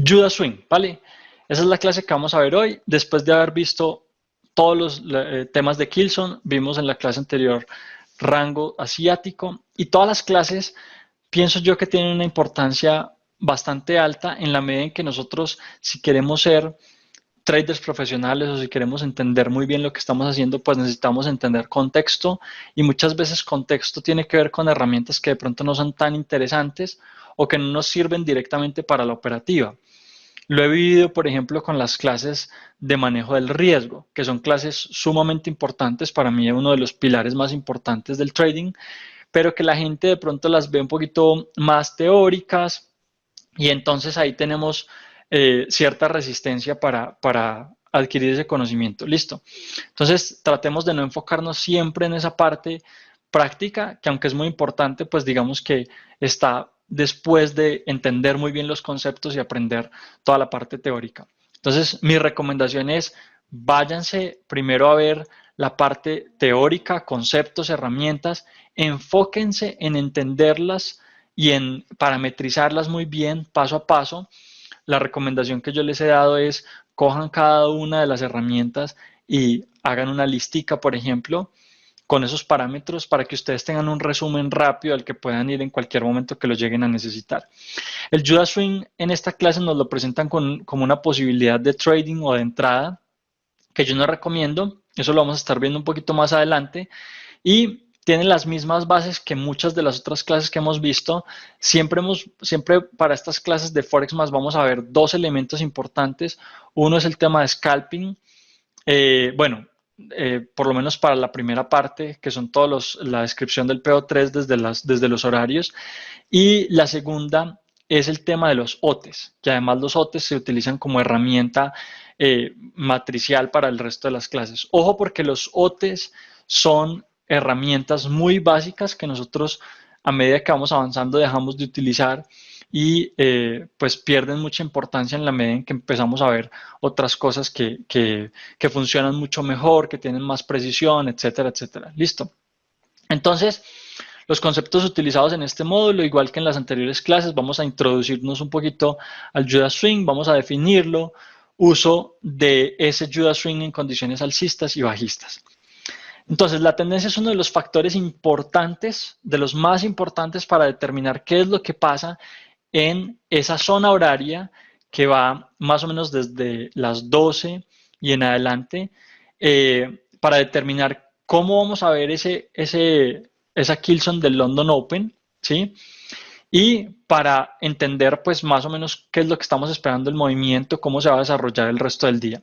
Judas Swing, ¿vale? Esa es la clase que vamos a ver hoy. Después de haber visto todos los temas de Kilson, vimos en la clase anterior rango asiático y todas las clases pienso yo que tienen una importancia bastante alta en la medida en que nosotros, si queremos ser traders profesionales o si queremos entender muy bien lo que estamos haciendo, pues necesitamos entender contexto y muchas veces contexto tiene que ver con herramientas que de pronto no son tan interesantes o que no nos sirven directamente para la operativa. Lo he vivido, por ejemplo, con las clases de manejo del riesgo, que son clases sumamente importantes, para mí uno de los pilares más importantes del trading, pero que la gente de pronto las ve un poquito más teóricas y entonces ahí tenemos cierta resistencia para adquirir ese conocimiento. Listo. Entonces tratemos de no enfocarnos siempre en esa parte práctica, que aunque es muy importante, pues digamos que está después de entender muy bien los conceptos y aprender toda la parte teórica. Entonces, mi recomendación es váyanse primero a ver la parte teórica, conceptos, herramientas, enfóquense en entenderlas y en parametrizarlas muy bien, paso a paso. La recomendación que yo les he dado es cojan cada una de las herramientas y hagan una listica, por ejemplo, con esos parámetros para que ustedes tengan un resumen rápido al que puedan ir en cualquier momento que lo lleguen a necesitar. El Judas Swing en esta clase nos lo presentan como una posibilidad de trading o de entrada que yo no recomiendo, eso lo vamos a estar viendo un poquito más adelante y tiene las mismas bases que muchas de las otras clases que hemos visto. Siempre para estas clases de Forex más vamos a ver dos elementos importantes. Uno es el tema de scalping. Por lo menos para la primera parte, que son todos la descripción del PO3 desde los horarios. Y la segunda es el tema de los OTES, que además los OTES se utilizan como herramienta matricial para el resto de las clases. Ojo porque los OTES son herramientas muy básicas que nosotros a medida que vamos avanzando dejamos de utilizar y pues pierden mucha importancia en la medida en que empezamos a ver otras cosas que funcionan mucho mejor, que tienen más precisión, etcétera, etcétera. Listo. Entonces, los conceptos utilizados en este módulo, igual que en las anteriores clases, vamos a introducirnos un poquito al Judas Swing, vamos a definirlo, uso de ese Judas Swing en condiciones alcistas y bajistas. Entonces, la tendencia es uno de los factores importantes, de los más importantes para determinar qué es lo que pasa en esa zona horaria que va más o menos desde las 12 y en adelante, para determinar cómo vamos a ver esa Kilson del London Open, ¿sí? Y para entender pues más o menos qué es lo que estamos esperando el movimiento, cómo se va a desarrollar el resto del día.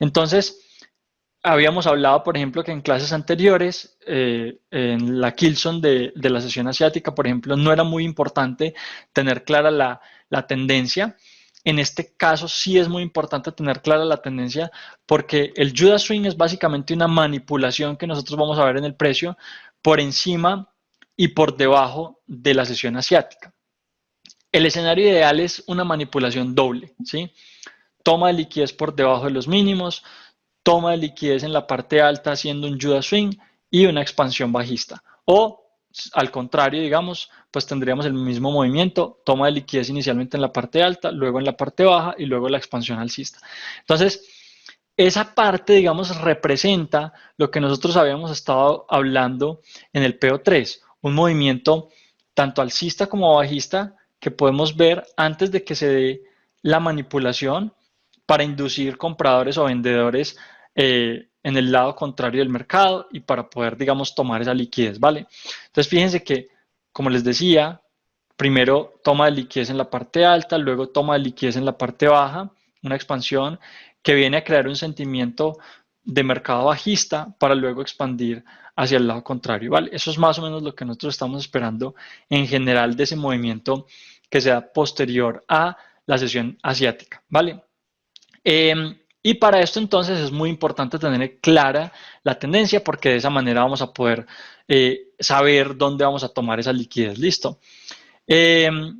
Entonces, habíamos hablado, por ejemplo, que en clases anteriores, en la Kilson de la sesión asiática, por ejemplo, no era muy importante tener clara la tendencia. En este caso sí es muy importante tener clara la tendencia porque el Judas Swing es básicamente una manipulación que nosotros vamos a ver en el precio por encima y por debajo de la sesión asiática. El escenario ideal es una manipulación doble, ¿sí? Toma de liquidez por debajo de los mínimos, toma de liquidez en la parte alta haciendo un Judas Swing y una expansión bajista. O al contrario, digamos, pues tendríamos el mismo movimiento, toma de liquidez inicialmente en la parte alta, luego en la parte baja y luego la expansión alcista. Entonces, esa parte, digamos, representa lo que nosotros habíamos estado hablando en el PO3, un movimiento tanto alcista como bajista que podemos ver antes de que se dé la manipulación para inducir compradores o vendedores en el lado contrario del mercado y para poder, digamos, tomar esa liquidez, ¿vale? Entonces, fíjense que, como les decía, primero toma de liquidez en la parte alta, luego toma de liquidez en la parte baja, una expansión que viene a crear un sentimiento de mercado bajista para luego expandir hacia el lado contrario, ¿vale? Eso es más o menos lo que nosotros estamos esperando en general de ese movimiento que sea posterior a la sesión asiática, ¿vale? Y para esto entonces es muy importante tener clara la tendencia porque de esa manera vamos a poder saber dónde vamos a tomar esa liquidez. Listo. El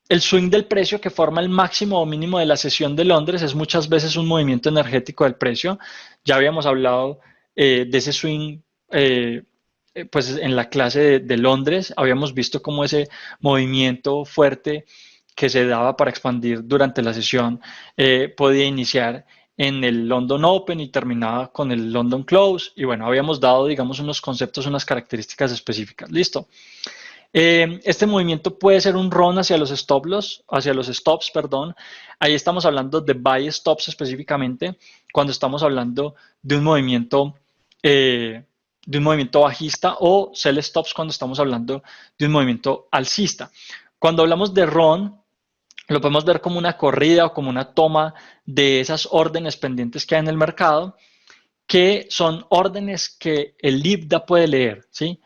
swing del precio que forma el máximo o mínimo de la sesión de Londres es muchas veces un movimiento energético del precio. Ya habíamos hablado de ese swing pues en la clase de Londres, habíamos visto cómo ese movimiento fuerte que se daba para expandir durante la sesión podía iniciar en el London Open y terminaba con el London Close. Y bueno, habíamos dado, digamos, unos conceptos, unas características específicas. Listo. Este movimiento puede ser un run hacia los stop loss, hacia los stops, perdón. Ahí estamos hablando de buy stops específicamente, cuando estamos hablando de un movimiento bajista, o sell stops cuando estamos hablando de un movimiento alcista. Cuando hablamos de run, lo podemos ver como una corrida o como una toma de esas órdenes pendientes que hay en el mercado, que son órdenes que el IBDA puede leer, ¿sí?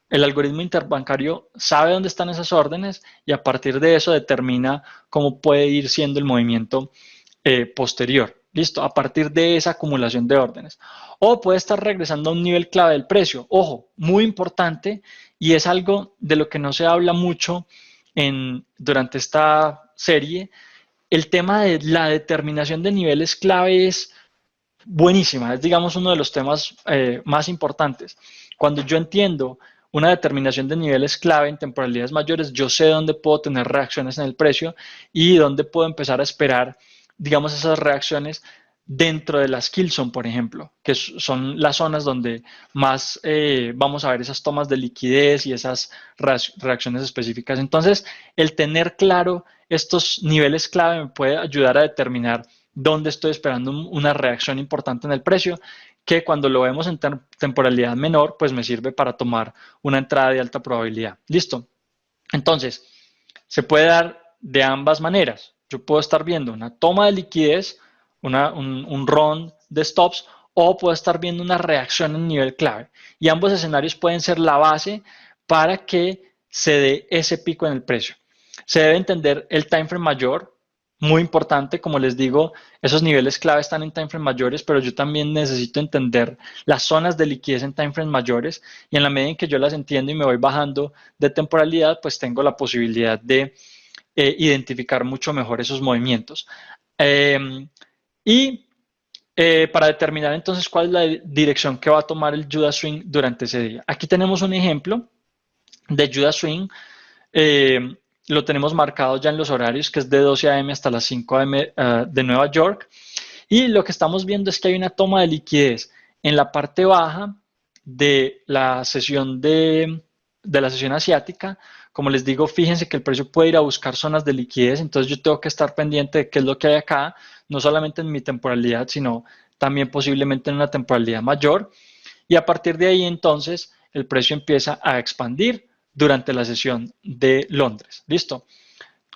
El algoritmo interbancario sabe dónde están esas órdenes y a partir de eso determina cómo puede ir siendo el movimiento posterior. Listo, a partir de esa acumulación de órdenes. O puede estar regresando a un nivel clave del precio. Ojo, muy importante, y es algo de lo que no se habla mucho durante esta serie. El tema de la determinación de niveles clave es buenísima, es digamos uno de los temas más importantes. Cuando yo entiendo una determinación de niveles clave en temporalidades mayores, yo sé dónde puedo tener reacciones en el precio y dónde puedo empezar a esperar, digamos, esas reacciones dentro de las kill zone, por ejemplo, que son las zonas donde más vamos a ver esas tomas de liquidez y esas reacciones específicas. Entonces, el tener claro estos niveles clave me puede ayudar a determinar dónde estoy esperando una reacción importante en el precio, que cuando lo vemos en temporalidad menor, pues me sirve para tomar una entrada de alta probabilidad. Listo. Entonces, se puede dar de ambas maneras. Yo puedo estar viendo una toma de liquidez, un run de stops, o puedo estar viendo una reacción en nivel clave. Y ambos escenarios pueden ser la base para que se dé ese pico en el precio. Se debe entender el time frame mayor, muy importante, como les digo, esos niveles clave están en timeframes mayores, pero yo también necesito entender las zonas de liquidez en timeframes mayores, y en la medida en que yo las entiendo y me voy bajando de temporalidad, pues tengo la posibilidad de identificar mucho mejor esos movimientos. Para determinar entonces cuál es la dirección que va a tomar el Judas Swing durante ese día. Aquí tenemos un ejemplo de Judas Swing. Lo tenemos marcado ya en los horarios, que es de 12 a.m. hasta las 5 a.m. De Nueva York. Y lo que estamos viendo es que hay una toma de liquidez en la parte baja de la sesión la sesión asiática. Como les digo, fíjense que el precio puede ir a buscar zonas de liquidez, entonces yo tengo que estar pendiente de qué es lo que hay acá, no solamente en mi temporalidad, sino también posiblemente en una temporalidad mayor. Y a partir de ahí entonces el precio empieza a expandir durante la sesión de Londres. ¿Listo?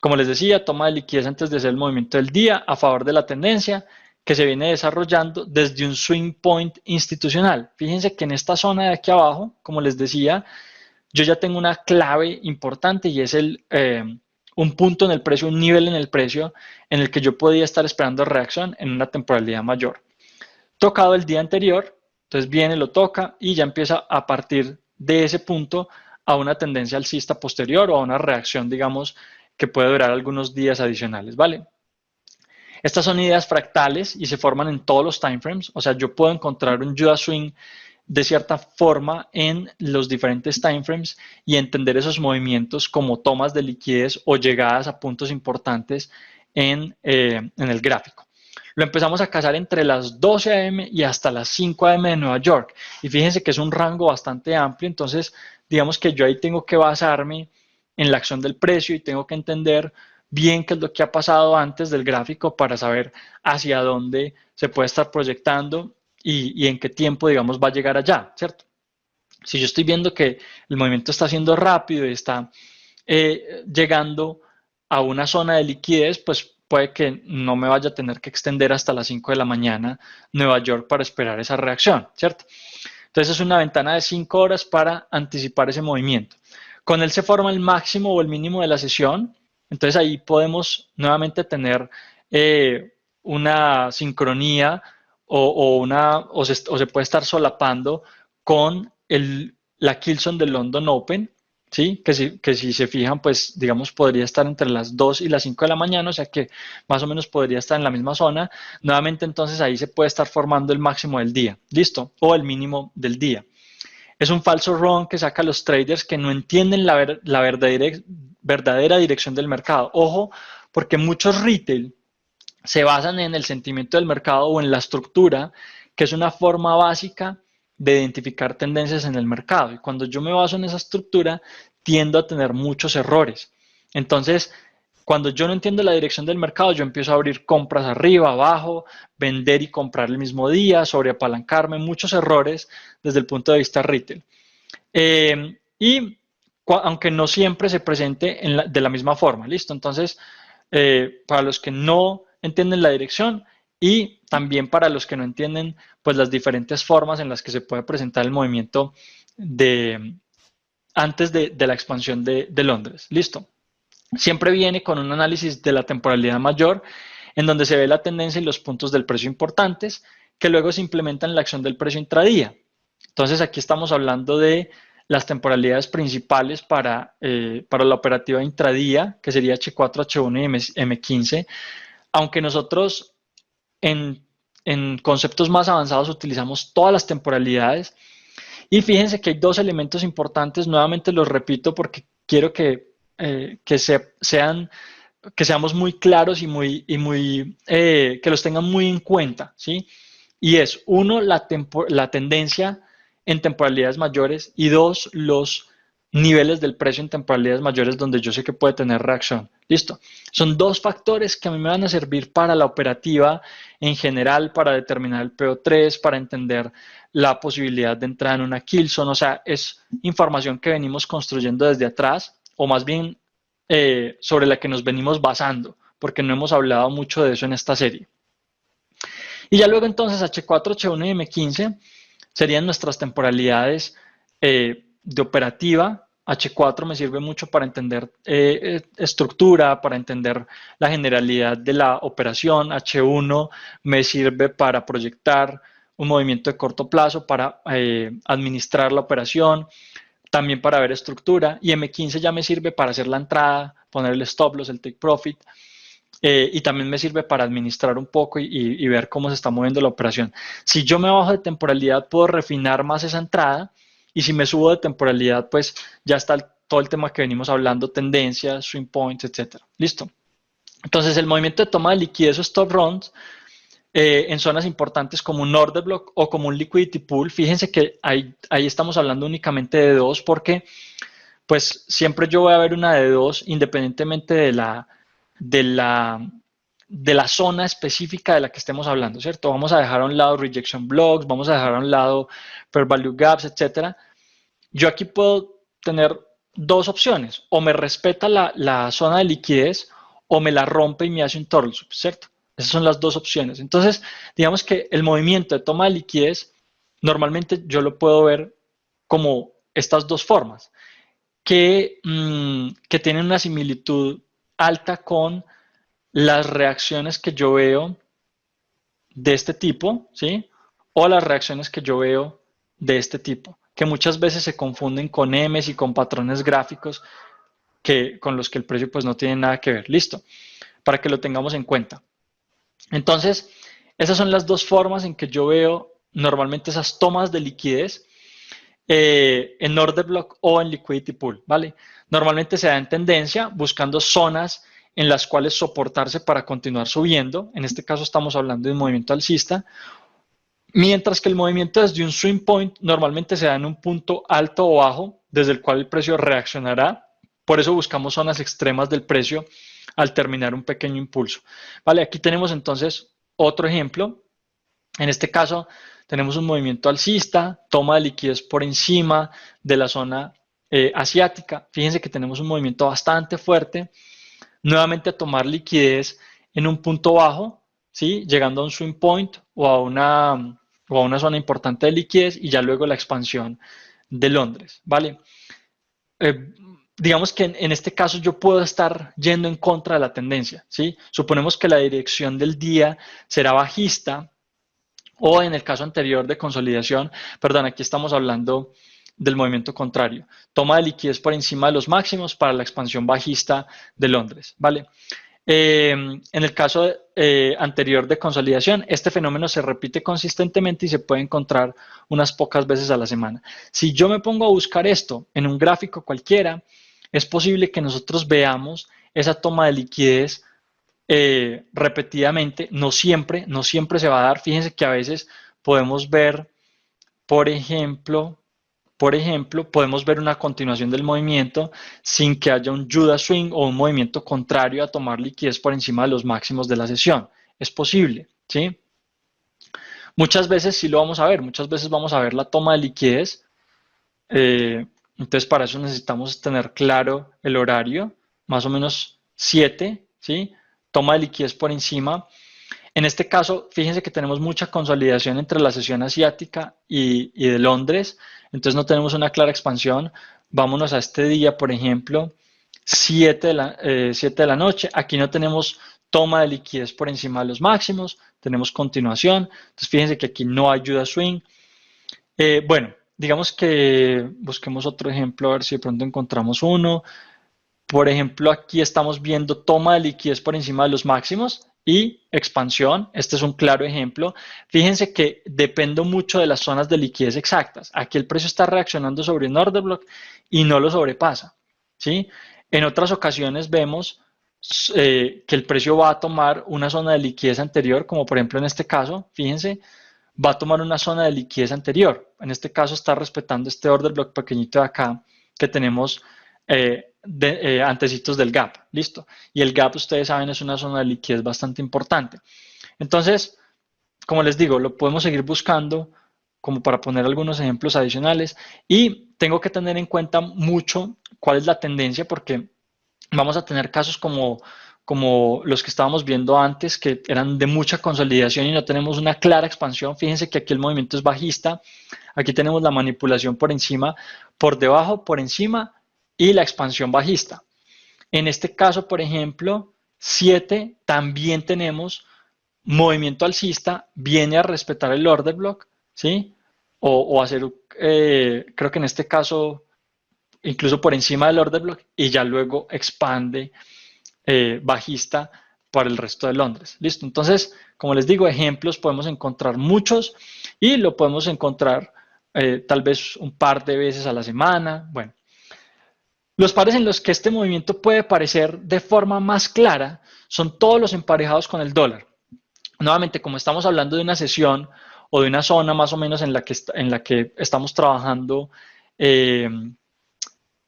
Como les decía, toma de liquidez antes de hacer el movimiento del día a favor de la tendencia que se viene desarrollando desde un swing point institucional. Fíjense que en esta zona de aquí abajo, como les decía, yo ya tengo una clave importante y es un punto en el precio, un nivel en el precio en el que yo podía estar esperando reacción en una temporalidad mayor. Tocado el día anterior, entonces viene, lo toca y ya empieza a partir de ese punto a una tendencia alcista posterior o a una reacción, digamos, que puede durar algunos días adicionales, ¿vale? Estas son ideas fractales y se forman en todos los timeframes, o sea, yo puedo encontrar un Judas Swing de cierta forma en los diferentes timeframes y entender esos movimientos como tomas de liquidez o llegadas a puntos importantes en el gráfico. Lo empezamos a cazar entre las 12 a.m. y hasta las 5 a.m. de Nueva York. Y fíjense que es un rango bastante amplio, entonces digamos que yo ahí tengo que basarme en la acción del precio y tengo que entender bien qué es lo que ha pasado antes del gráfico para saber hacia dónde se puede estar proyectando y en qué tiempo, digamos, va a llegar allá, ¿cierto? Si yo estoy viendo que el movimiento está siendo rápido y está llegando a una zona de liquidez, pues puede que no me vaya a tener que extender hasta las 5 de la mañana Nueva York para esperar esa reacción, ¿cierto? Entonces es una ventana de 5 horas para anticipar ese movimiento. Con él se forma el máximo o el mínimo de la sesión, entonces ahí podemos nuevamente tener una sincronía o se puede estar solapando con la Kilson del London Open, ¿sí? Que si se fijan, pues digamos podría estar entre las 2 y las 5 de la mañana, o sea que más o menos podría estar en la misma zona. Nuevamente entonces ahí se puede estar formando el máximo del día, ¿listo? O el mínimo del día. es un falso run que saca a los traders que no entienden la verdadera dirección del mercado. Ojo, porque muchos retail se basan en el sentimiento del mercado o en la estructura, que es una forma básica de identificar tendencias en el mercado. Y cuando yo me baso en esa estructura, tiendo a tener muchos errores. Entonces, cuando yo no entiendo la dirección del mercado, yo empiezo a abrir compras arriba, abajo, vender y comprar el mismo día, sobreapalancarme, muchos errores desde el punto de vista retail. Y aunque no siempre se presente de la misma forma, ¿listo? Entonces, para los que no entienden la dirección y también para los que no entienden pues las diferentes formas en las que se puede presentar el movimiento antes de la expansión de Londres. Listo. Siempre viene con un análisis de la temporalidad mayor en donde se ve la tendencia y los puntos del precio importantes que luego se implementan en la acción del precio intradía. Entonces aquí estamos hablando de las temporalidades principales para la operativa intradía, que sería H4, H1 y M15, aunque nosotros en conceptos más avanzados utilizamos todas las temporalidades. Y fíjense que hay dos elementos importantes, nuevamente los repito porque quiero que seamos muy claros y que los tengan muy en cuenta, ¿sí? Y es, uno, la tendencia en temporalidades mayores y dos, los niveles del precio en temporalidades mayores donde yo sé que puede tener reacción. Listo. Son dos factores que a mí me van a servir para la operativa en general, para determinar el PO3, para entender la posibilidad de entrar en una Killzone. O sea, es información que venimos construyendo desde atrás, o más bien sobre la que nos venimos basando, porque no hemos hablado mucho de eso en esta serie. Y ya luego entonces H4, H1 y M15 serían nuestras temporalidades de operativa. H4 me sirve mucho para entender estructura, para entender la generalidad de la operación. H1 me sirve para proyectar un movimiento de corto plazo, para administrar la operación, también para ver estructura. Y M15 ya me sirve para hacer la entrada, poner el stop loss, el take profit. Y también me sirve para administrar un poco y ver cómo se está moviendo la operación. Si yo me bajo de temporalidad, puedo refinar más esa entrada, y si me subo de temporalidad, pues ya está todo el tema que venimos hablando, tendencias, swing points, etcétera. Listo. Entonces, el movimiento de toma de liquidez o stop runs en zonas importantes como un order block o como un liquidity pool, fíjense que ahí estamos hablando únicamente de dos, porque pues siempre yo voy a ver una de dos independientemente de la zona específica de la que estemos hablando, ¿cierto? Vamos a dejar a un lado rejection blocks, vamos a dejar a un lado fair value gaps, etcétera. Yo aquí puedo tener dos opciones: o me respeta la zona de liquidez o me la rompe y me hace un turtle swap, ¿cierto? Esas son las dos opciones. Entonces, digamos que el movimiento de toma de liquidez normalmente yo lo puedo ver como estas dos formas, que tienen una similitud alta con las reacciones que yo veo de este tipo, ¿sí? O las reacciones que yo veo de este tipo, que muchas veces se confunden con M's y con patrones gráficos con los que el precio pues no tiene nada que ver. Listo, para que lo tengamos en cuenta. Entonces, esas son las dos formas en que yo veo normalmente esas tomas de liquidez en order block o en liquidity pool, ¿vale? Normalmente se da en tendencia buscando zonas en las cuales soportarse para continuar subiendo. En este caso estamos hablando de un movimiento alcista, mientras que el movimiento desde un swing point normalmente se da en un punto alto o bajo desde el cual el precio reaccionará. Por eso buscamos zonas extremas del precio al terminar un pequeño impulso. Vale, aquí tenemos entonces otro ejemplo. En este caso tenemos un movimiento alcista, toma de liquidez por encima de la zona asiática. Fíjense que tenemos un movimiento bastante fuerte, nuevamente a tomar liquidez en un punto bajo, ¿sí? Llegando a un swing point o a una zona importante de liquidez, y ya luego la expansión de Londres, ¿vale? Digamos que en este caso yo puedo estar yendo en contra de la tendencia, ¿sí? Suponemos que la dirección del día será bajista, o en el caso anterior de consolidación, perdón, aquí estamos hablando del movimiento contrario. Toma de liquidez por encima de los máximos para la expansión bajista de Londres, ¿vale? En el caso anterior de consolidación, este fenómeno se repite consistentemente y se puede encontrar unas pocas veces a la semana. Si yo me pongo a buscar esto en un gráfico cualquiera, es posible que nosotros veamos esa toma de liquidez repetidamente. No siempre se va a dar. Fíjense que a veces podemos ver, por ejemplo, podemos ver una continuación del movimiento sin que haya un Judas Swing o un movimiento contrario a tomar liquidez por encima de los máximos de la sesión. Es posible, ¿sí? Muchas veces sí lo vamos a ver, muchas veces vamos a ver la toma de liquidez. Entonces, para eso necesitamos tener claro el horario, más o menos 7, ¿sí? Toma de liquidez por encima. En este caso, fíjense que tenemos mucha consolidación entre la sesión asiática y de Londres, entonces no tenemos una clara expansión. Vámonos a este día, por ejemplo, 7 de la noche. Aquí no tenemos toma de liquidez por encima de los máximos, tenemos continuación. Entonces, fíjense que aquí no hay Judas Swing. Bueno, digamos que busquemos otro ejemplo, a ver si de pronto encontramos uno. Por ejemplo, aquí estamos viendo toma de liquidez por encima de los máximos y expansión. Este es un claro ejemplo. Fíjense que dependo mucho de las zonas de liquidez exactas. Aquí el precio está reaccionando sobre un order block y no lo sobrepasa, ¿sí? En otras ocasiones vemos que el precio va a tomar una zona de liquidez anterior, como por ejemplo en este caso, fíjense, va a tomar una zona de liquidez anterior. En este caso está respetando este order block pequeñito de acá que tenemos antecitos del gap, listo. Y el gap, ustedes saben, es una zona de liquidez bastante importante. Entonces, como les digo, lo podemos seguir buscando como para poner algunos ejemplos adicionales y tengo que tener en cuenta mucho cuál es la tendencia porque vamos a tener casos como los que estábamos viendo antes, que eran de mucha consolidación y no tenemos una clara expansión. Fíjense que aquí el movimiento es bajista, aquí tenemos la manipulación por encima, por debajo, por encima y la expansión bajista. En este caso, por ejemplo, 7 también tenemos movimiento alcista, viene a respetar el order block, ¿sí? O hacer, creo que en este caso, incluso por encima del order block y ya luego expande bajista para el resto de Londres. Listo. Entonces, como les digo, ejemplos podemos encontrar muchos y lo podemos encontrar tal vez un par de veces a la semana. Bueno, los pares en los que este movimiento puede aparecer de forma más clara son todos los emparejados con el dólar. Nuevamente, como estamos hablando de una sesión o de una zona más o menos en la que estamos trabajando, eh,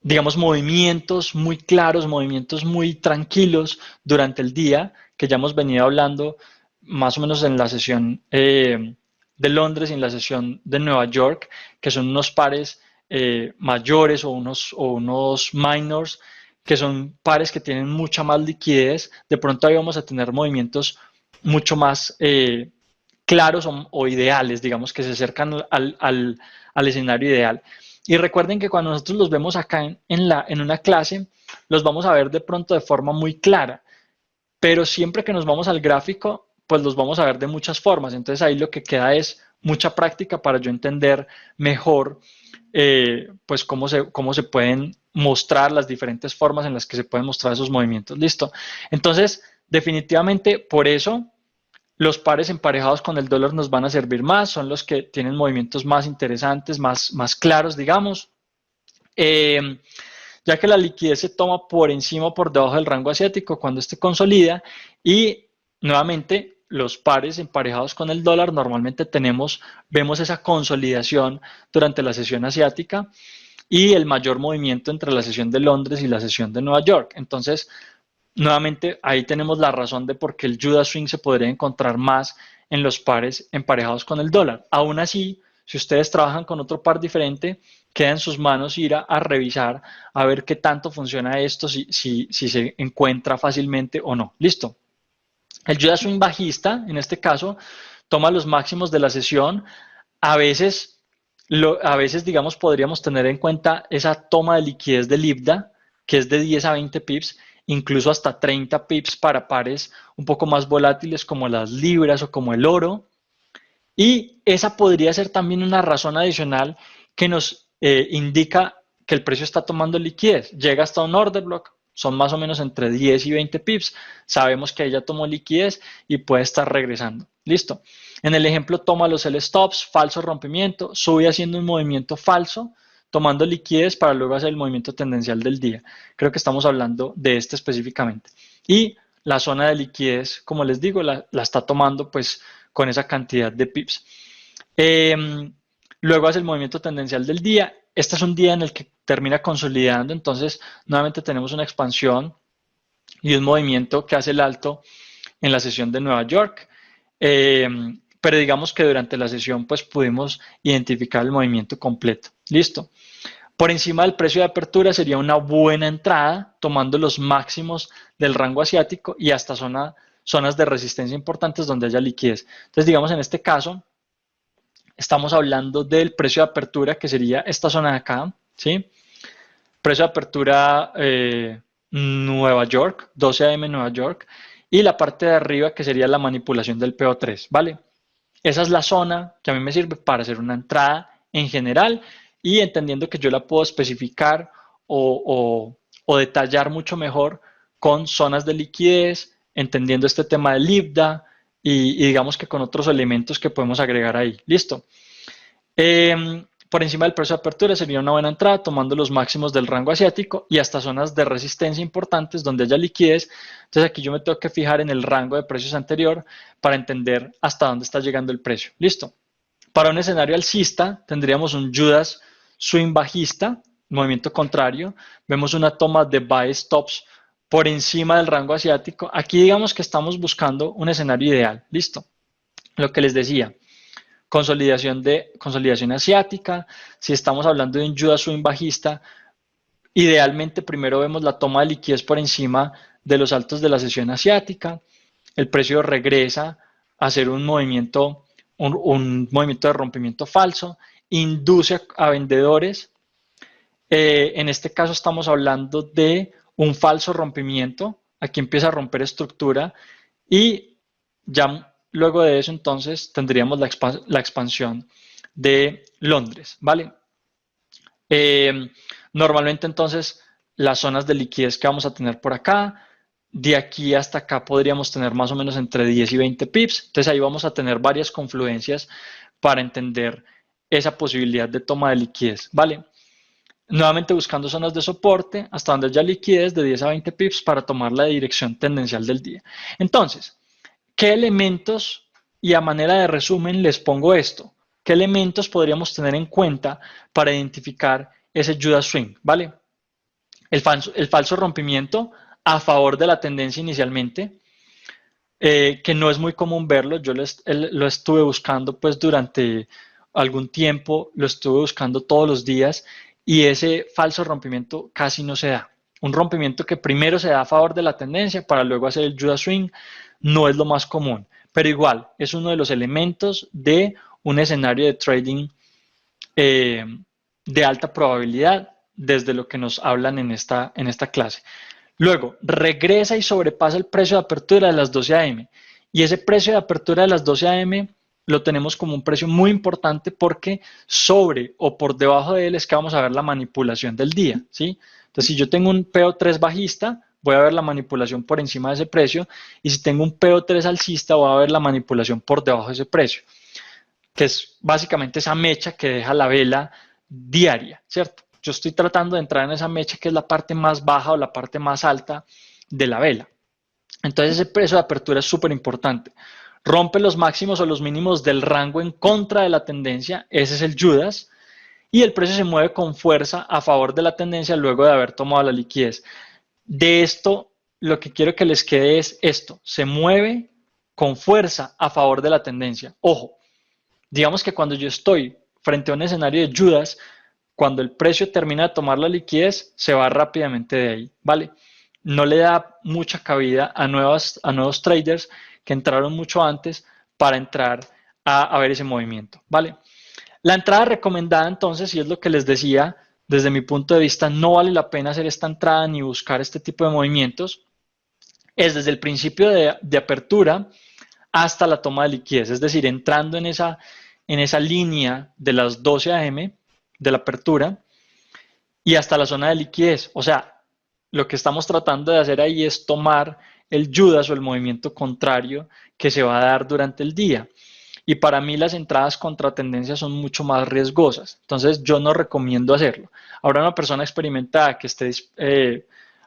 digamos, movimientos muy claros, movimientos muy tranquilos durante el día, que ya hemos venido hablando más o menos en la sesión de Londres y en la sesión de Nueva York, que son unos pares mayores o unos minors, que son pares que tienen mucha más liquidez. De pronto ahí vamos a tener movimientos mucho más claros o ideales, digamos, que se acercan al escenario ideal. Y recuerden que cuando nosotros los vemos acá en una clase, los vamos a ver de pronto de forma muy clara, pero siempre que nos vamos al gráfico, pues los vamos a ver de muchas formas. Entonces ahí lo que queda es mucha práctica para yo entender mejor pues cómo se pueden mostrar las diferentes formas en las que se pueden mostrar esos movimientos. Listo. Entonces, definitivamente por eso los pares emparejados con el dólar nos van a servir más, son los que tienen movimientos más interesantes, más claros, digamos. Eh, ya que la liquidez se toma por encima o por debajo del rango asiático cuando este consolida y nuevamente los pares emparejados con el dólar normalmente vemos esa consolidación durante la sesión asiática y el mayor movimiento entre la sesión de Londres y la sesión de Nueva York. Entonces, nuevamente ahí tenemos la razón de por qué el Judas Swing se podría encontrar más en los pares emparejados con el dólar. Aún así, si ustedes trabajan con otro par diferente, queda en sus manos ir a revisar, a ver qué tanto funciona esto, si se encuentra fácilmente o no. Listo. El Judas Swing bajista, en este caso, toma los máximos de la sesión. A veces, digamos, podríamos tener en cuenta esa toma de liquidez del IBDA, que es de 10 a 20 pips, incluso hasta 30 pips para pares un poco más volátiles como las libras o como el oro. Y esa podría ser también una razón adicional que nos indica que el precio está tomando liquidez. Llega hasta un order block, son más o menos entre 10 y 20 pips, sabemos que ella tomó liquidez y puede estar regresando. Listo. En el ejemplo, toma los L-stops, falso rompimiento, sube haciendo un movimiento falso, tomando liquidez para luego hacer el movimiento tendencial del día. Creo que estamos hablando de este específicamente. Y la zona de liquidez, como les digo, la está tomando pues con esa cantidad de pips. Luego hace el movimiento tendencial del día. Este es un día en el que termina consolidando, entonces nuevamente tenemos una expansión y un movimiento que hace el alto en la sesión de Nueva York. Pero digamos que durante la sesión pues pudimos identificar el movimiento completo. Listo. Por encima del precio de apertura sería una buena entrada, tomando los máximos del rango asiático y hasta zonas de resistencia importantes donde haya liquidez. Entonces, digamos, en este caso, estamos hablando del precio de apertura, que sería esta zona de acá, ¿sí? Precio de apertura Nueva York, 12 AM Nueva York, y la parte de arriba, que sería la manipulación del PO3, ¿vale? Esa es la zona que a mí me sirve para hacer una entrada en general y entendiendo que yo la puedo especificar o detallar mucho mejor con zonas de liquidez, entendiendo este tema del IBDA y digamos que con otros elementos que podemos agregar ahí. Listo. Por encima del precio de apertura sería una buena entrada tomando los máximos del rango asiático y hasta zonas de resistencia importantes donde haya liquidez. Entonces aquí yo me tengo que fijar en el rango de precios anterior para entender hasta dónde está llegando el precio. Listo. Para un escenario alcista tendríamos un Judas swing bajista, movimiento contrario. Vemos una toma de buy stops por encima del rango asiático. Aquí digamos que estamos buscando un escenario ideal. Listo. Lo que les decía. Consolidación asiática. Si estamos hablando de un Judas swing bajista, idealmente primero vemos la toma de liquidez por encima de los altos de la sesión asiática. El precio regresa a hacer un movimiento de rompimiento falso, induce a vendedores. En este caso estamos hablando de un falso rompimiento. Aquí empieza a romper estructura y ya luego de eso, entonces, tendríamos la expansión de Londres, ¿vale? Normalmente, entonces, las zonas de liquidez que vamos a tener por acá, de aquí hasta acá podríamos tener más o menos entre 10 y 20 pips. Entonces, ahí vamos a tener varias confluencias para entender esa posibilidad de toma de liquidez, ¿vale? Nuevamente buscando zonas de soporte hasta donde haya liquidez de 10 a 20 pips para tomar la dirección tendencial del día. Entonces, ¿qué elementos, y a manera de resumen les pongo esto, qué elementos podríamos tener en cuenta para identificar ese Judas swing? ¿Vale? El falso rompimiento a favor de la tendencia inicialmente, que no es muy común verlo. Yo lo estuve buscando pues durante algún tiempo, lo estuve buscando todos los días y ese falso rompimiento casi no se da. Un rompimiento que primero se da a favor de la tendencia para luego hacer el Judas swing no es lo más común, pero igual es uno de los elementos de un escenario de trading de alta probabilidad desde lo que nos hablan en esta clase. Luego, regresa y sobrepasa el precio de apertura de las 12 AM. Y ese precio de apertura de las 12 AM lo tenemos como un precio muy importante porque sobre o por debajo de él es que vamos a ver la manipulación del día, ¿sí? Entonces, si yo tengo un PO3 bajista, voy a ver la manipulación por encima de ese precio, y si tengo un PO3 alcista, voy a ver la manipulación por debajo de ese precio, que es básicamente esa mecha que deja la vela diaria, ¿cierto? Yo estoy tratando de entrar en esa mecha que es la parte más baja o la parte más alta de la vela. Entonces ese precio de apertura es súper importante. Rompe los máximos o los mínimos del rango en contra de la tendencia, ese es el Judas, y el precio se mueve con fuerza a favor de la tendencia luego de haber tomado la liquidez. De esto, lo que quiero que les quede es esto, se mueve con fuerza a favor de la tendencia. Ojo, digamos que cuando yo estoy frente a un escenario de Judas, cuando el precio termina de tomar la liquidez, se va rápidamente de ahí, ¿vale? No le da mucha cabida a nuevos traders que entraron mucho antes para entrar a ver ese movimiento, ¿vale? La entrada recomendada, entonces, y es lo que les decía, desde mi punto de vista, no vale la pena hacer esta entrada ni buscar este tipo de movimientos, es desde el principio de apertura hasta la toma de liquidez, es decir, entrando en esa línea de las 12 AM de la apertura y hasta la zona de liquidez. O sea, lo que estamos tratando de hacer ahí es tomar el Judas o el movimiento contrario que se va a dar durante el día. Y para mí las entradas contra tendencia son mucho más riesgosas. Entonces yo no recomiendo hacerlo. Ahora una persona experimentada que esté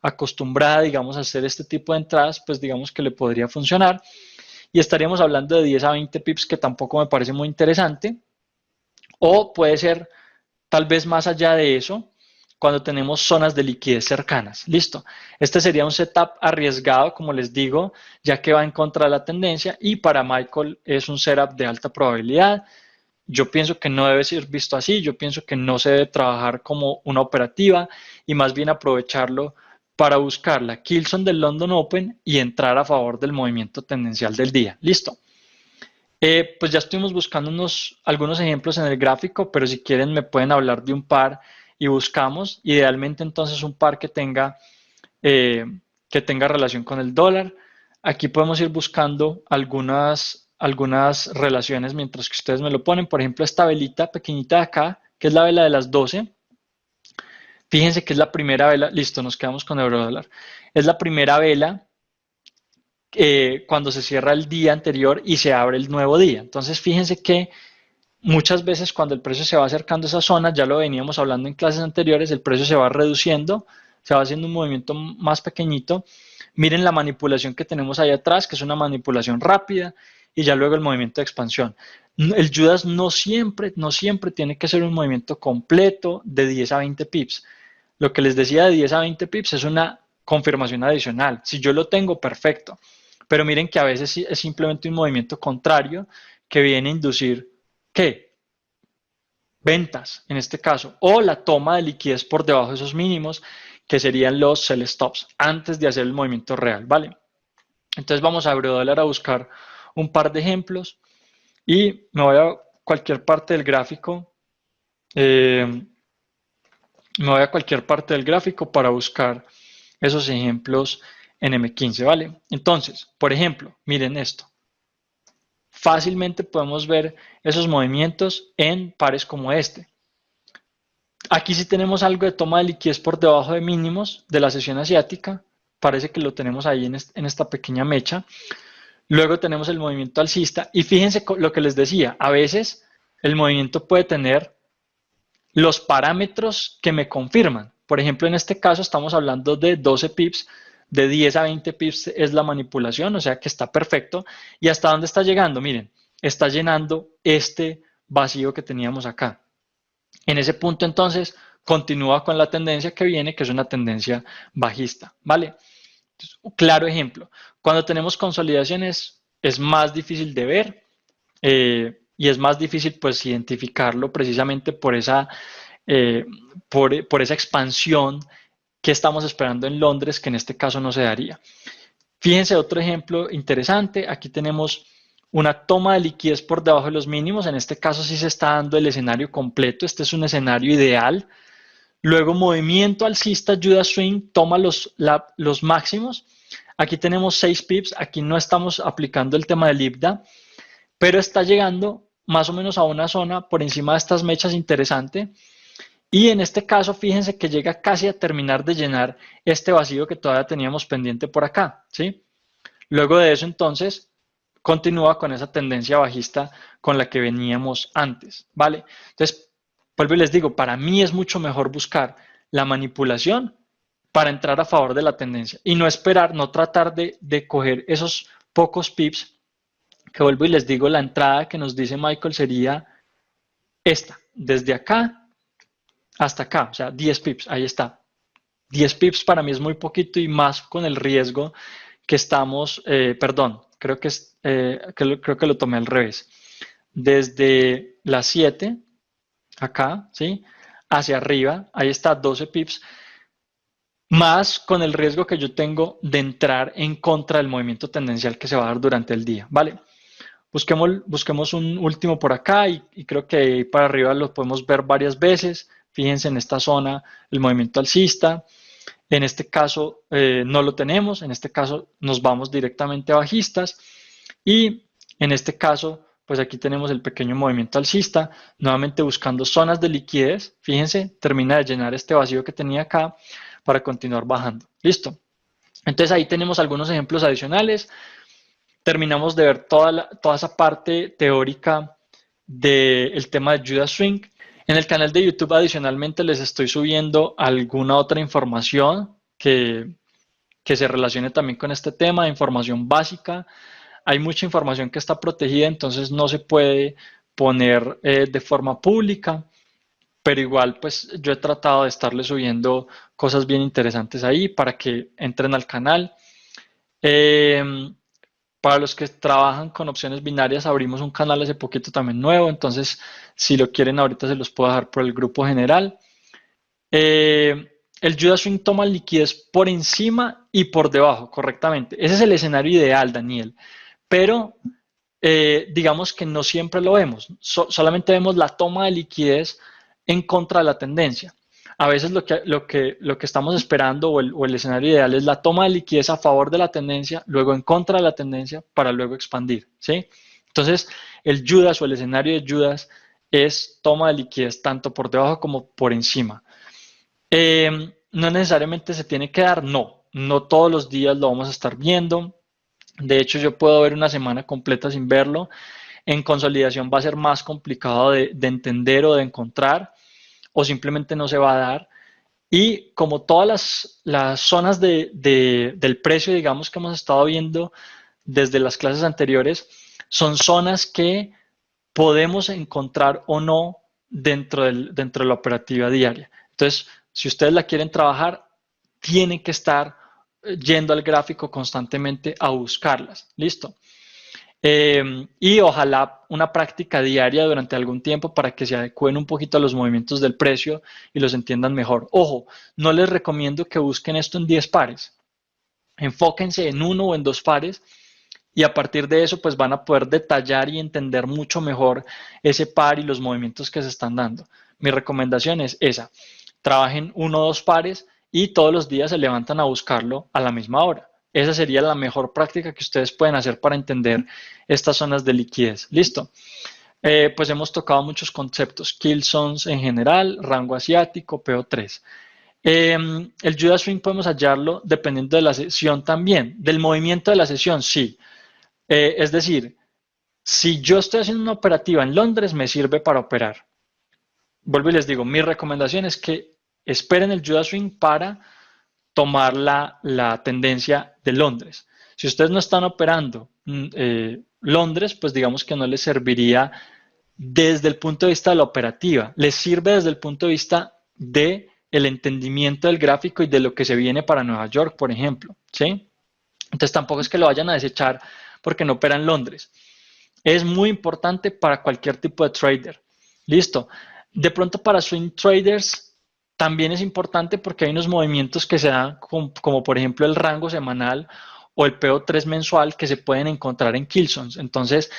acostumbrada, digamos, a hacer este tipo de entradas, pues digamos que le podría funcionar. Y estaríamos hablando de 10 a 20 pips, que tampoco me parece muy interesante. O puede ser tal vez más allá de eso, cuando tenemos zonas de liquidez cercanas. Listo. Este sería un setup arriesgado, como les digo, ya que va en contra de la tendencia, y para Michael es un setup de alta probabilidad. Yo pienso que no debe ser visto así, yo pienso que no se debe trabajar como una operativa y más bien aprovecharlo para buscar la kill zone del London Open y entrar a favor del movimiento tendencial del día. Listo. Pues ya estuvimos buscando algunos ejemplos en el gráfico, pero si quieren me pueden hablar de un par y buscamos. Idealmente entonces un par que tenga relación con el dólar. Aquí podemos ir buscando algunas relaciones mientras que ustedes me lo ponen. Por ejemplo, esta velita pequeñita de acá, que es la vela de las 12. Fíjense que es la primera vela. Listo, nos quedamos con euro dólar. Es la primera vela cuando se cierra el día anterior y se abre el nuevo día. Entonces, fíjense que muchas veces cuando el precio se va acercando a esa zona, ya lo veníamos hablando en clases anteriores, el precio se va reduciendo, se va haciendo un movimiento más pequeñito. Miren la manipulación que tenemos ahí atrás, que es una manipulación rápida, y ya luego el movimiento de expansión. El Judas no siempre tiene que ser un movimiento completo de 10 a 20 pips. Lo que les decía de 10 a 20 pips es una confirmación adicional. Si yo lo tengo, perfecto. Pero miren que a veces es simplemente un movimiento contrario que viene a inducir, ¿qué? Ventas, en este caso, o la toma de liquidez por debajo de esos mínimos, que serían los sell stops, antes de hacer el movimiento real, ¿vale? Entonces vamos a eurodólar a buscar un par de ejemplos y me voy a cualquier parte del gráfico. Me voy a cualquier parte del gráfico para buscar esos ejemplos en M15, ¿vale? Entonces, por ejemplo, miren esto. Fácilmente podemos ver esos movimientos en pares como este. Aquí sí tenemos algo de toma de liquidez por debajo de mínimos de la sesión asiática. Parece que lo tenemos ahí en esta pequeña mecha. Luego tenemos el movimiento alcista. Y fíjense lo que les decía. A veces el movimiento puede tener los parámetros que me confirman. Por ejemplo, en este caso estamos hablando de 12 pips. De 10 a 20 pips es la manipulación, o sea que está perfecto. ¿Y hasta dónde está llegando? Miren, está llenando este vacío que teníamos acá. En ese punto entonces continúa con la tendencia que viene, que es una tendencia bajista, ¿vale? Entonces, un claro ejemplo, cuando tenemos consolidaciones es más difícil de ver y es más difícil pues identificarlo precisamente por por esa expansión que estamos esperando en Londres, que en este caso no se daría. Fíjense otro ejemplo interesante, aquí tenemos una toma de liquidez por debajo de los mínimos, en este caso sí se está dando el escenario completo, este es un escenario ideal. Luego movimiento alcista, Judas Swing, toma los máximos. Aquí tenemos 6 pips, aquí no estamos aplicando el tema del IPDA, pero está llegando más o menos a una zona por encima de estas mechas interesante. Y en este caso, fíjense que llega casi a terminar de llenar este vacío que todavía teníamos pendiente por acá, ¿sí? Luego de eso, entonces, continúa con esa tendencia bajista con la que veníamos antes, ¿vale? Entonces, vuelvo y les digo, para mí es mucho mejor buscar la manipulación para entrar a favor de la tendencia y no esperar, no tratar de coger esos pocos pips, que vuelvo y les digo, la entrada que nos dice Michael sería esta, desde acá hasta acá, o sea, 10 pips, ahí está. 10 pips para mí es muy poquito y más con el riesgo que estamos, perdón, creo que lo tomé al revés. Desde las 7, acá, ¿sí? Hacia arriba, ahí está 12 pips, más con el riesgo que yo tengo de entrar en contra del movimiento tendencial que se va a dar durante el día, ¿vale? Busquemos un último por acá y creo que ahí para arriba lo podemos ver varias veces. Fíjense en esta zona el movimiento alcista. En este caso no lo tenemos, en este caso nos vamos directamente a bajistas y en este caso pues aquí tenemos el pequeño movimiento alcista, nuevamente buscando zonas de liquidez. Fíjense, termina de llenar este vacío que tenía acá para continuar bajando. Listo. Entonces ahí tenemos algunos ejemplos adicionales. Terminamos de ver toda esa parte teórica del tema de Judas Swing. En el canal de YouTube adicionalmente les estoy subiendo alguna otra información que se relacione también con este tema, información básica. Hay mucha información que está protegida, entonces no se puede poner de forma pública, pero igual pues yo he tratado de estarle subiendo cosas bien interesantes ahí para que entren al canal. Para los que trabajan con opciones binarias, abrimos un canal hace poquito también nuevo, entonces si lo quieren ahorita se los puedo dejar por el grupo general. El Judas Swing toma liquidez por encima y por debajo, correctamente. Ese es el escenario ideal, Daniel. Pero digamos que no siempre lo vemos. Solamente vemos la toma de liquidez en contra de la tendencia. A veces lo que estamos esperando o el escenario ideal es la toma de liquidez a favor de la tendencia, luego en contra de la tendencia, para luego expandir, ¿sí? Entonces, el Judas o el escenario de Judas es toma de liquidez tanto por debajo como por encima. No necesariamente se tiene que dar, no todos los días lo vamos a estar viendo. De hecho, yo puedo ver una semana completa sin verlo. En consolidación va a ser más complicado de entender o de encontrar, o simplemente no se va a dar. Y como todas las zonas del precio, digamos, que hemos estado viendo desde las clases anteriores, son zonas que podemos encontrar o no dentro de la operativa diaria. Entonces, si ustedes la quieren trabajar, tienen que estar yendo al gráfico constantemente a buscarlas. ¿Listo? Y ojalá una práctica diaria durante algún tiempo para que se adecúen un poquito a los movimientos del precio y los entiendan mejor. Ojo, no les recomiendo que busquen esto en 10 pares. Enfóquense en uno o en 2 pares y a partir de eso pues van a poder detallar y entender mucho mejor ese par y los movimientos que se están dando. Mi recomendación es esa. Trabajen 1 o 2 pares y todos los días se levantan a buscarlo a la misma hora. Esa sería la mejor práctica que ustedes pueden hacer para entender estas zonas de liquidez. Listo. Pues hemos tocado muchos conceptos, kill zones en general, rango asiático, PO3. El Judas Swing podemos hallarlo dependiendo de la sesión también, del movimiento de la sesión, sí. Es decir, si yo estoy haciendo una operativa en Londres, me sirve para operar. Vuelvo y les digo, mi recomendación es que esperen el Judas Swing para tomar la tendencia de Londres. Si ustedes no están operando Londres, pues digamos que no les serviría desde el punto de vista de la operativa. Les sirve desde el punto de vista del entendimiento del gráfico y de lo que se viene para Nueva York, por ejemplo, ¿sí? Entonces tampoco es que lo vayan a desechar porque no opera en Londres. Es muy importante para cualquier tipo de trader. Listo. De pronto para swing traders también es importante porque hay unos movimientos que se dan como por ejemplo el rango semanal o el PO3 mensual que se pueden encontrar en kill zones. Entonces,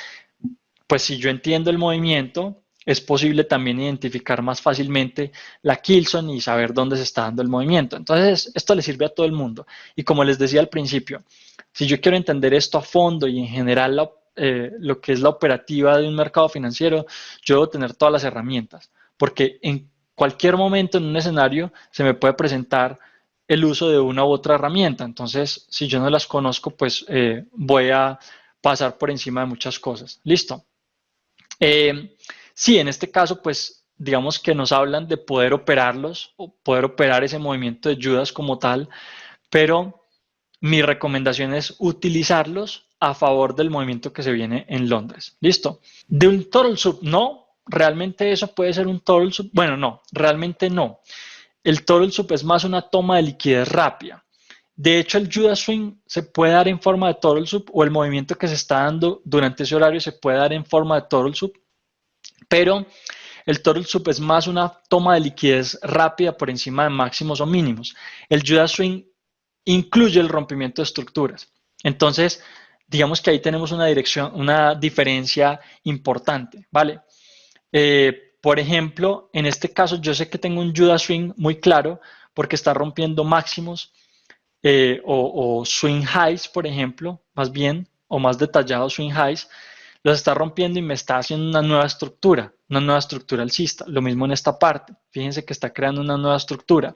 pues si yo entiendo el movimiento, es posible también identificar más fácilmente la kill zone y saber dónde se está dando el movimiento. Entonces, esto le sirve a todo el mundo. Y como les decía al principio, si yo quiero entender esto a fondo y en general lo que es la operativa de un mercado financiero, yo debo tener todas las herramientas, porque en cualquier momento en un escenario se me puede presentar el uso de una u otra herramienta. Entonces, si yo no las conozco, pues voy a pasar por encima de muchas cosas. ¿Listo? Sí, en este caso, pues digamos que nos hablan de poder operarlos o poder operar ese movimiento de Judas como tal, pero mi recomendación es utilizarlos a favor del movimiento que se viene en Londres. ¿Listo? De un total sub, no, realmente eso puede ser un total sub. Bueno, no, realmente no. El total sub es más una toma de liquidez rápida. De hecho, el Judas Swing se puede dar en forma de total sub o el movimiento que se está dando durante ese horario se puede dar en forma de total sub, pero el total sub es más una toma de liquidez rápida por encima de máximos o mínimos. El Judas Swing incluye el rompimiento de estructuras. Entonces, digamos que ahí tenemos una diferencia importante, ¿vale? Por ejemplo, en este caso yo sé que tengo un Judas Swing muy claro porque está rompiendo máximos o swing highs, por ejemplo, más bien, o más detallado swing highs, los está rompiendo y me está haciendo una nueva estructura alcista. Lo mismo en esta parte. Fíjense que está creando una nueva estructura.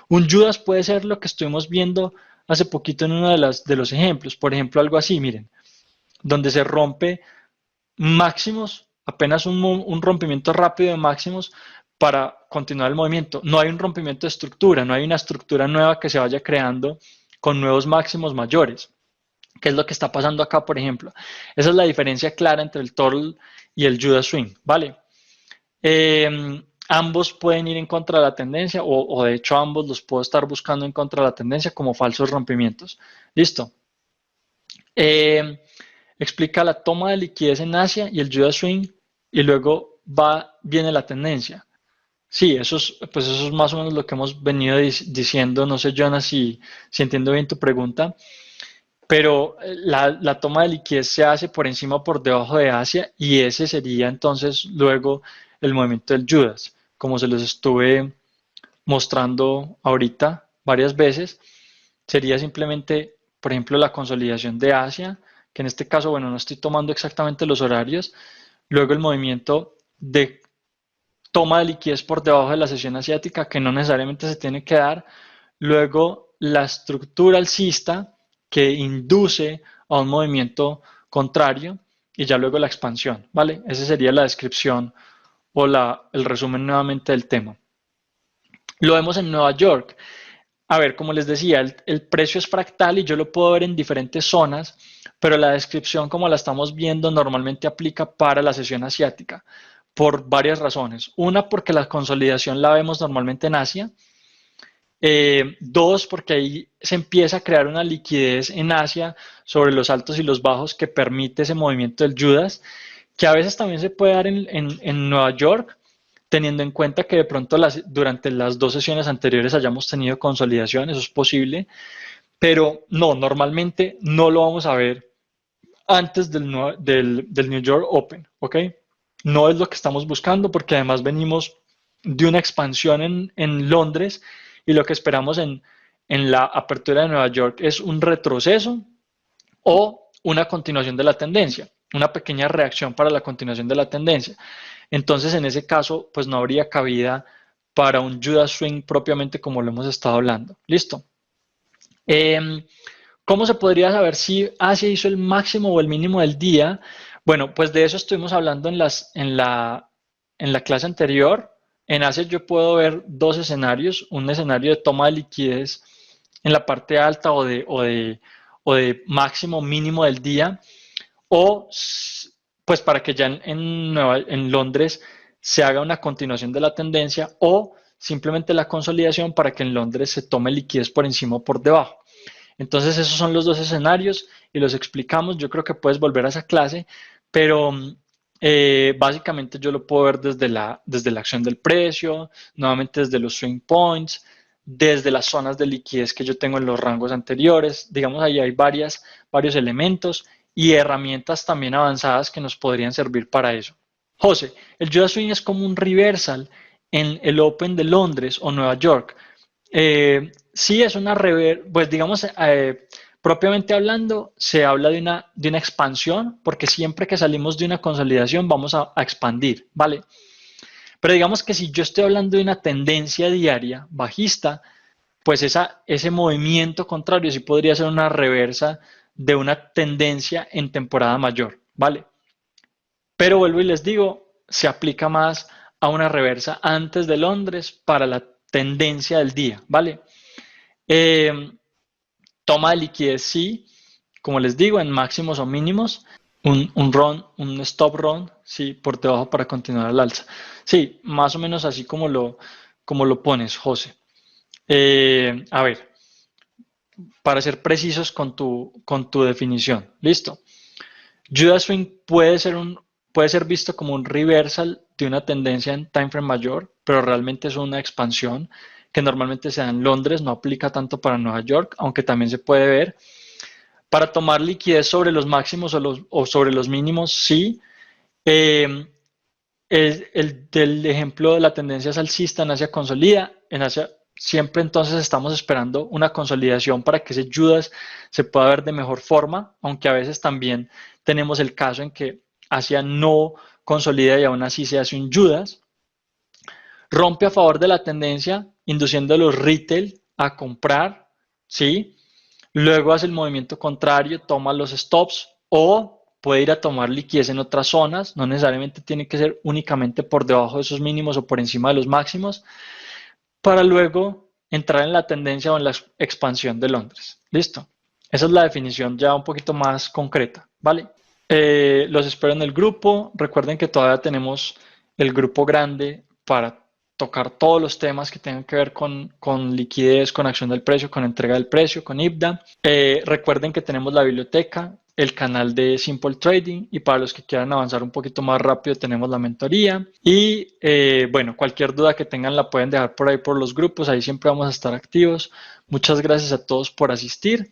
Un Judas puede ser lo que estuvimos viendo hace poquito en uno de los ejemplos. Por ejemplo, algo así, miren, donde se rompe máximos, apenas un rompimiento rápido de máximos para continuar el movimiento. No hay un rompimiento de estructura, no hay una estructura nueva que se vaya creando con nuevos máximos mayores. ¿Qué es lo que está pasando acá, por ejemplo? Esa es la diferencia clara entre el Turtle y el Judas Swing, ¿vale? Ambos pueden ir en contra de la tendencia o de hecho ambos los puedo estar buscando en contra de la tendencia como falsos rompimientos. Listo. Explica la toma de liquidez en Asia y el Judas Swing y luego viene la tendencia. Sí, pues eso es más o menos lo que hemos venido diciendo. No sé, Jonas, si entiendo bien tu pregunta, pero la toma de liquidez se hace por encima o por debajo de Asia y ese sería entonces luego el movimiento del Judas, como se los estuve mostrando ahorita varias veces. Sería simplemente, por ejemplo, la consolidación de Asia, que en este caso, bueno, no estoy tomando exactamente los horarios, luego el movimiento de toma de liquidez por debajo de la sesión asiática, que no necesariamente se tiene que dar, luego la estructura alcista que induce a un movimiento contrario y ya luego la expansión, ¿vale? Esa sería la descripción o el resumen nuevamente del tema. Lo vemos en Nueva York. A ver, como les decía, el precio es fractal y yo lo puedo ver en diferentes zonas, pero la descripción como la estamos viendo normalmente aplica para la sesión asiática por varias razones. Una, porque la consolidación la vemos normalmente en Asia. Dos, porque ahí se empieza a crear una liquidez en Asia sobre los altos y los bajos que permite ese movimiento del Judas, que a veces también se puede dar en Nueva York, teniendo en cuenta que de pronto durante las dos sesiones anteriores hayamos tenido consolidación, eso es posible, pero no, normalmente no lo vamos a ver antes del New York Open, ¿ok? No es lo que estamos buscando porque además venimos de una expansión en Londres y lo que esperamos en la apertura de Nueva York es un retroceso o una continuación de la tendencia, una pequeña reacción para la continuación de la tendencia. Entonces, en ese caso, pues no habría cabida para un Judas Swing propiamente como lo hemos estado hablando. ¿Listo? ¿Cómo se podría saber si Asia hizo el máximo o el mínimo del día? Bueno, pues de eso estuvimos hablando en la clase anterior. En Asia yo puedo ver dos escenarios, un escenario de toma de liquidez en la parte alta o de máximo mínimo del día, o pues para que ya en Londres se haga una continuación de la tendencia o simplemente la consolidación para que en Londres se tome liquidez por encima o por debajo. Entonces esos son los dos escenarios y los explicamos. Yo creo que puedes volver a esa clase, pero básicamente yo lo puedo ver desde la acción del precio, nuevamente desde los swing points, desde las zonas de liquidez que yo tengo en los rangos anteriores. Digamos, ahí hay varios elementos y herramientas también avanzadas que nos podrían servir para eso. José, el Judas Swing es como un reversal en el Open de Londres o Nueva York. Sí, es una pues digamos, propiamente hablando, se habla de una expansión, porque siempre que salimos de una consolidación vamos a expandir, ¿vale? Pero digamos que si yo estoy hablando de una tendencia diaria bajista, pues ese movimiento contrario sí podría ser una reversa de una tendencia en temporada mayor, ¿vale? Pero vuelvo y les digo, se aplica más a una reversa antes de Londres para la tendencia del día, ¿vale? Toma de liquidez sí, como les digo, en máximos o mínimos, un stop run, sí, por debajo para continuar al alza. Sí, más o menos así como lo pones, José. A ver, para ser precisos con tu definición, listo. Judas Swing puede ser visto como un reversal de una tendencia en time frame mayor, pero realmente es una expansión que normalmente se da en Londres, no aplica tanto para Nueva York, aunque también se puede ver. Para tomar liquidez sobre los máximos o sobre los mínimos, sí. Del ejemplo de la tendencia alcista en Asia consolida, en Asia siempre entonces estamos esperando una consolidación para que ese Judas se pueda ver de mejor forma, aunque a veces también tenemos el caso en que Asia no consolida y aún así se hace un Judas. Rompe a favor de la tendencia, induciendo a los retail a comprar, ¿sí? Luego hace el movimiento contrario, toma los stops o puede ir a tomar liquidez en otras zonas, no necesariamente tiene que ser únicamente por debajo de esos mínimos o por encima de los máximos, para luego entrar en la tendencia o en la expansión de Londres. ¿Listo? Esa es la definición ya un poquito más concreta, ¿vale? Los espero en el grupo. Recuerden que todavía tenemos el grupo grande para tocar todos los temas que tengan que ver con liquidez, con acción del precio, con entrega del precio, con IBDA. Recuerden que tenemos la biblioteca, el canal de Simple Trading y para los que quieran avanzar un poquito más rápido tenemos la mentoría y bueno, cualquier duda que tengan la pueden dejar por ahí por los grupos, ahí siempre vamos a estar activos. Muchas gracias a todos por asistir